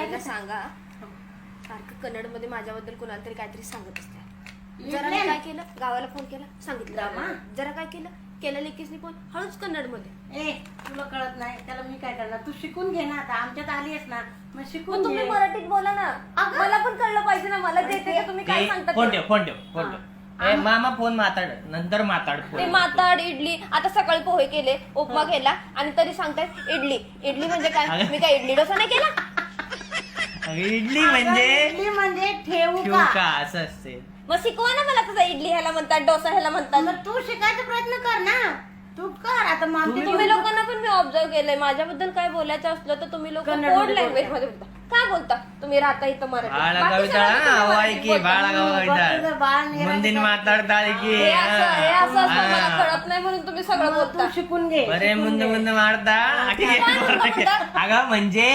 आईला सांगा सारखं कन्नड मध्ये माझ्याबद्दल कोणाला तरी काहीतरी सांगत असते. जरा मी काय केलं, गावाला फोन केला, सांगितलं. जरा काय केलं लेकीसनी फोन, हळूच कन्नड मध्ये. तुला कळत नाही, त्याला मी काय करणार, तू शिकून घे ना. आता आमच्यात आली आहेस ना, मग शिकून तुम्ही मराठीत बोला ना, मला पण कळलं पाहिजे ना. मला देते तुम्ही काय सांगता. फोन ठेव. मामा फोन माताड नंतर माताड. ते माताड इडली, आता सकाळी पोहे केले, उपमा केला आणि तरी सांगतायत इडली म्हणजे काय. मी काय इडली डोसा नाही केला. इडली म्हणजे ठेवू का असं असते. मग शिकवा ना मला तसं. इडली ह्याला म्हणतात, डोसा ह्याला म्हणतात. मग तू शिकायचा प्रयत्न कर ना, तू कर. आता तुम्ही लोकांना पण मी ऑब्झर्व केलंय, माझ्याबद्दल काय बोलायचं असलं तर तुम्ही लोक कोड लँग्वेज मध्ये बोलता. काय बोलता तुम्ही, राहता इथं मराठी. ಮುಂದಿನ ಮಾತಾಡ್ತಾಳೆ हे असं असतं, मला कळत नाही म्हणून तुम्ही सगळं बोलता. शिकून घे. बरे ಮುಂದೆ ಮಾಡ್ತಾ अगं म्हणजे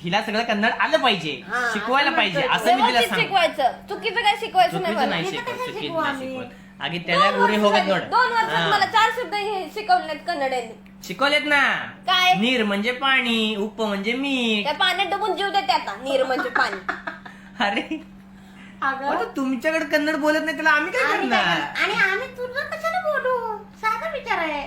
हिला सगळं कन्नड आलं पाहिजे, शिकवायला पाहिजे असं मी तिला व्यवस्थित सांगतो. शिकवायचं, चुकीचं काय शिकवायचं नाही चुकीचं मला. नाही शिकवत. आगी त्याला गुरी होगत नोड. 2 वर्षात मला 4 शब्द शिकवले नाहीत कन्नड यांनी. शिकवलेत ना. काय? नीर म्हणजे पाणी, उप म्हणजे मीठ. त्या पाण्यात डुबून जीव देते आता. नीर म्हणजे पाणी. अरे तुमच्याकडे कन्नड बोलत नाही त्याला आम्ही काय करणार. आणि आम्ही तुला कशाला बोलू, साधा विचार आहे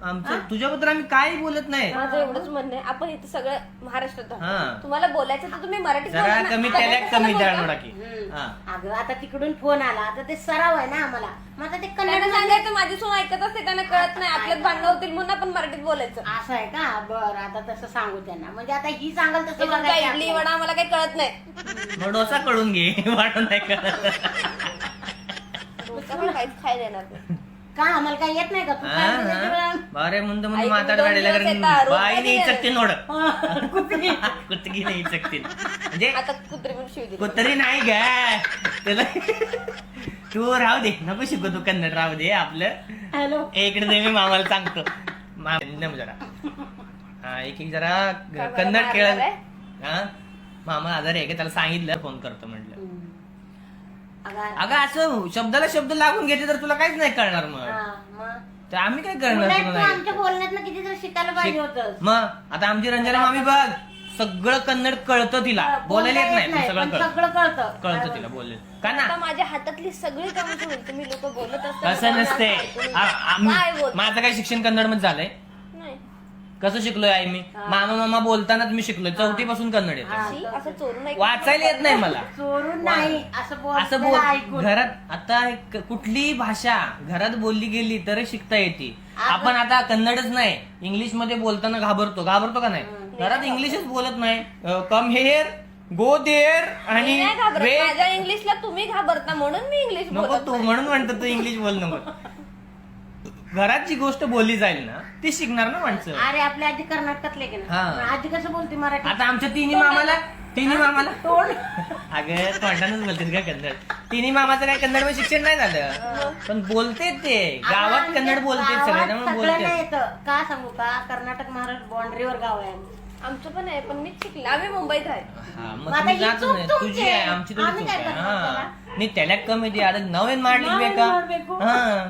आमचं. तुझ्याबद्दल आम्ही काही बोलत नाही. माझं एवढंच म्हणणं आहे, आपण इथं सगळं महाराष्ट्रात आहोत. हा. तुम्हाला बोलायचं तर तुम्ही मराठीत जरा बोला ना. कमी कन्नड त्याला कशाला कमी बोलता? द्या नोडा की. हा. अगं आता तिकडून फोन आला, आता ते सराव आहे ना आम्हाला. मग आता ते त्यांना कन्नड सांगायचं माझी सून ऐकत असते, त्यांना कळत नाही, आपल्यात भांडणं होतील म्हणून आपण मराठीत बोलायचं. असं आहे का. बरं, आता तसं सांगू त्यांना. म्हणजे आता ही सांगाल तसं तुमचा बघायचं इडली आपल्याला. वडा मला काही कळत नाही. मग डोसा कळून घे, वाटून नाही करत. डोसा पण काहीच खायला येणार नाही. का आम्हाला काही येत नाही का, तू काय बोलायचं? बारे ಮುಂದೆ आई, ಮಾತಾಡಬೇಡಿ दोन दिवस येतात, रोज ಬಾಯಿನೇ कधी इचकते ನೋಡು. कुत्री. कुत्रीने इचकतील म्हणजे आता कुत्री पण शिव दिली. कुत्री नाही ग त्याला. तू राहू दे, नको शिकू तू कन्नड, राहू दे आपलं. हॅलो. इकडे दे, मी मामाला सांगतो. जरा हा एक जरा कन्नड मारणार खेळ. आहे? हा मामा आजारी आहे का, त्याला सांगितलं फोन करतो म्हटलं. अगं असं शब्दाला शब्द लागून घेतले तर तुला काहीच नाही कळणार. मग तर आम्ही काय करणार उलट तुला तू नाही. आमच्या बोलण्यात किती तर शिकायला पाहिजे होतं. मग आता आमची रंजना मामी बघ, सगळं कन्नड कळतं तिला, बोलायला येत नाही पण सगळं सगळं कळतं. कळतं तिला बोलले का ना. आता माझ्या हातातली सगळी कामं सोडून तुम्ही लोक बोलत असं नसते. काय बोल माझं काय शिक्षण कन्नड मध्ये झालंय. नाही. कसं शिकलोय आई मी, मामा माबोलतानाच मी शिकलोय. 4थी पासून कन्नड येतं. शी, असं चोरून नाही. वाचायला येत नाही मला. चोरून नाही, असं असं बोल. घरात आता कुठलीही भाषा घरात बोलली गेली तर शिकता येते. आपण आता कन्नडच नाही, इंग्लिश मध्ये बोलताना घाबरतो का नाही. घरात इंग्लिशच बोलत नाही. कम हेअर, गो देअर आणि मी नाही घाबरत. wait. माझ्या इंग्लिशला तुम्ही घाबरता म्हणून मी इंग्लिश नको बोलत तू नाही. म्हणून म्हणतो तू इंग्लिश बोल नको. घरात जी गोष्ट बोलली जाईल ना ती शिकणार ना माणसं. अरे आपल्या आजी कर्नाटकातले की हा. ना, आजी कसं बोलते मराठी. आता आमच्या तिन्ही मामाला तोंड. अगं तोंडानच बोलतेस का कन्नड. तिन्ही मामाचं काय कन्नड मध्ये शिक्षण नाही झालं पण बोलते ते गावात कन्नड बोलते सगळे, त्यामुळे सगळ्यांना बोलते. येतं. का सांगू का, कर्नाटक महाराष्ट्र बाउंड्रीवर गाव आहे आमचं. आमचं पण आहे, पण मीच शिकले. आम्ही मुंबईत आहे. हा मग मग तुम्ही आता ही जातच चूक नाही, तुमची तुझी आहे आहे. आमची थोडी आम्ही चूक काय आहे. करणार हा त्याला? नाही त्याला कमी दे, आता नवीन मांडली नवीन का. मांडಬೇಕು. हा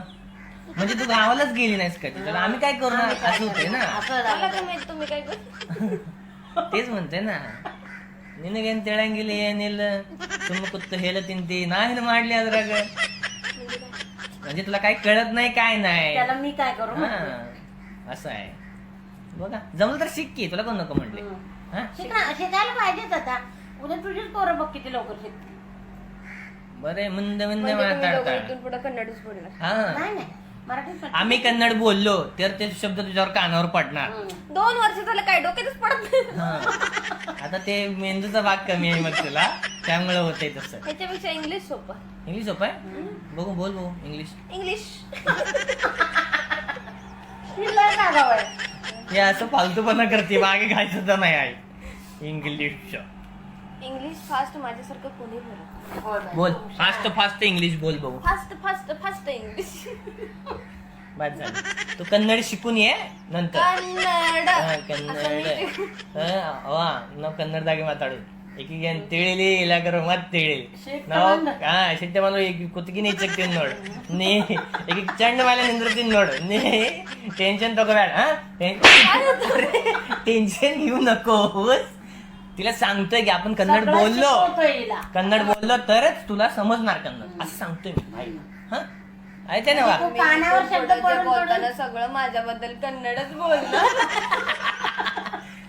म्हणजे तू गावालाच गेली नाहीस का, तर आम्ही काय करू ना, असं होते ना. असं मला झालं. काय माहित तुम्ही काय कर. तेच म्हणते ना, ನಿನಗೇನ್ ತಿಳಂಗಿಲ್ಲ ಏನಿಲ್ಲ ಸುಮ್ಮ ಕುತ್ತು ಹೇಳತಿಂತಿ ನಾ ಏನು ಮಾಡ್ಲಿ ಅದ್ರಾಗ. म्हणजे तुला काही कळत नाही काय नाही. त्याला मी काय करू. हा असं आहे बघा. जमलं तर शिक की, तुला कोण नको म्हणले. हा शिकायला पाहिजेच. आता उद्या तुझीच पोरं बघ किती लवकर शिकते. बरे ಮುಂದೆ ಮುಂದೆ म्हणजे तुम्ही दोघं माताडता. इथून पुढे कन्नडच बोलणार. हा नाही नाही, मराठीत पण. आम्ही कन्नड बोललो तर ते शब्द तुझ्यावर कानावर पडणार. 2 वर्ष झालं काय डोक्यातच पडत नाही. हा आता ते मेंदूचा भाग कमी आहे मग तुला, त्यामुळे होतंय तसं. ह्याच्यापेक्षा इंग्लिश सोपं. इंग्लिश सोपं आहे. बघू बोल भाऊ इंग्लिश. इंग्लिश तिला सांगावं आहे. हे असं फालतूपणा करते, मागे काय सुद्धा नाही आहे. इंग्लिश इंग्लिश फास्ट माझ्यासारखं कोणी बोलत. बोल, फास्ट फास्ट इंग्लिश बोल भाऊ. Fast fast fast English. बस झालं. तू कन्नड शिकून ये नंतर. कन्नड हा, कन्नड ವಾ ನಾವು ಕನ್ನಡದಾಗೆ ಮಾತಾಡೋದು. ಈಗೀಗ ಏನ್ ತಿಳಿಲಿ ಇಲ್ಲಾಗರ ಮತ್ ತಿಳಿಲಿ ನಾವು. ಹಾ ಸಿಟ್ಟೆ ಬಂದ್ರು ಈಗ ಕುತ್ತಿಗೆ ಇಚ್ಚಕ್ತೀನಿ ನೋಡು ನೀ. ಈಗ ಚಂಡ ಮೇಲೆ ನಿಂದಿರ್ತೀನಿ ನೋಡು ನೀ. ಟೆನ್ಷನ್ ತಗೋಬೇಡ. ಟೆನ್ಷನ್ घेऊ नकोस. तिला सांगतोय की आपण कन्नड सगळं बोललो शिकवतोय हिला. कन्नड बोललो तरच तुला समजणार कन्नड असं सांगतोय मी भाई हा ऐकते ना बा तू कानावर शब्द पुढं जे पडून बोलताना पडून सगळं माझ्याबद्दल कन्नडच बोललं.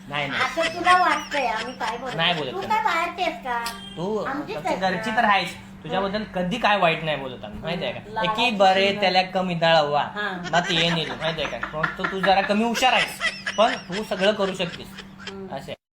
नाही नाही असं तुला वाटतंय आम्ही काय बोलतो नाही बोलत तू का? काय बाहेरची आहेस का तू आमचीच आमच्या आहे घरची ना. तर आहेस तुझ्याबद्दल कधी काय वाईट नाही बोलत आम्ही माहितीये का लावायची एकी बरे सुरुवात. त्याला कमी दळावा हा. मग ते येईल माहितीये का मग तू जरा कमी हुशार आहेस पण तू सगळं करू शकतेस